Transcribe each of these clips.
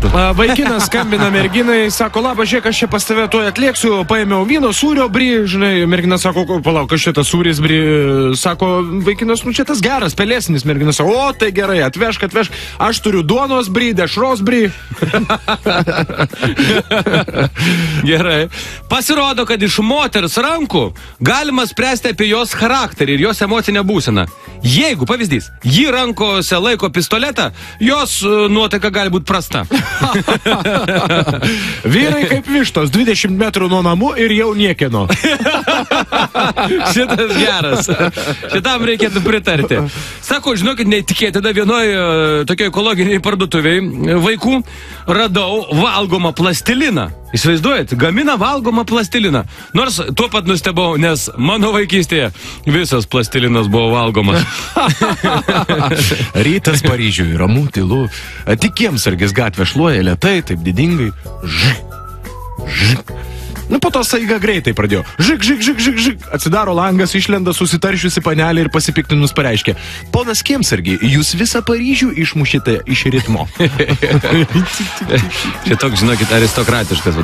Vaikinas skambina merginai, sako, labas, žiūrėk, aš čia pas tave tuoj atlėksiu, paėmiau vyno, sūrio, bri, žinai, mergina sako, palauk, kas šitas sūris, bri, sako, vaikinas, nu čia tas geras, pelėsinis, mergina sako, o, tai gerai, atvešk, aš turiu duonos bri, dešros bri. Gerai. Pasirodo, kad iš moters rankų galima spręsti apie jos charakterį ir jos emocinę būseną. Jeigu, pavyzdys, ji rankose laiko pistoletą, jos nuotaika gali būti prasta. Vyrai kaip vištos, 20 metrų nuo namų ir jau niekieno. Šitas geras. Šitam reikėtų pritarti. Sako, žinokit, neįtikėtina, vienoje tokioje ekologiniai parduotuviai vaikų radau valgomą plastiliną. Įsivaizduojat, gamina valgomą plastiliną. Nors tuo pat nustebau, nes mano vaikystėje visas plastilinas buvo valgomas. Rytas Paryžiui, ramu, tylu. Tik kiemsargis gatvė šluoja lėtai, taip didingai. Žik. Nu, po to staiga greitai pradėjo. Žik. Atsidaro langas, išlenda susitaršiusi panelė ir pasipiktinus pareiškė. Ponas kiemsargi, jūs visą Paryžių išmušite iš ritmo. Čia toks, žinokit, aristokratiškas,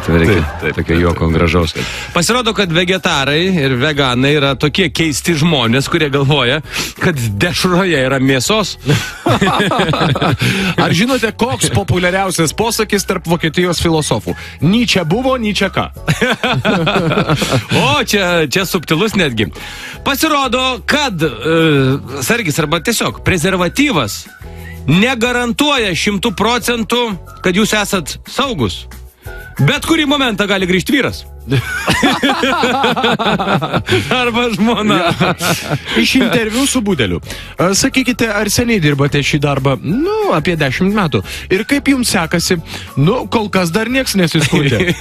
tokio juoko gražaus. Pasirodo, kad vegetarai ir veganai yra tokie keisti žmonės, kurie galvoja, kad dešroje yra mėsos. Ar žinote, koks populiariausias posakis tarp Vokietijos filosofų? Nyčia buvo, nyčia ką. O, čia subtilus netgi. Pasirodo, kad sargis arba tiesiog prezervatyvas negarantuoja 100%, kad jūs esat saugus. Bet kurį momentą gali grįžti vyras. Arba žmona. Iš interviu su Budeliu. Sakykite, ar seniai dirbate šį darbą? Nu, apie 10 metų. Ir kaip jums sekasi? Nu, kol kas dar nieks nesiskundė.